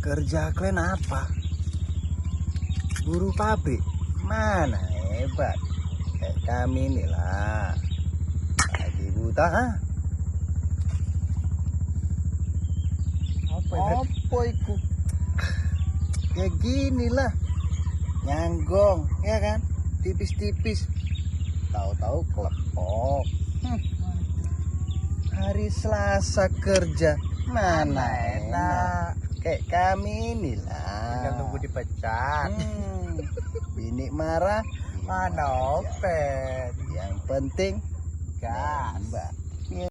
Kerja kalian apa? Buruh pabrik? Mana hebat. Kayak kami inilah. Lagi buta, ha? Apa itu? Ya ginilah. Nyanggong, ya kan? Tipis-tipis. Tahu-tahu kelepok. Hari Selasa kerja. Mana enak. Kayak kami inilah. Tinggal nunggu dipecat. Bini marah. Mana opet. Yang penting Gas. Mbak.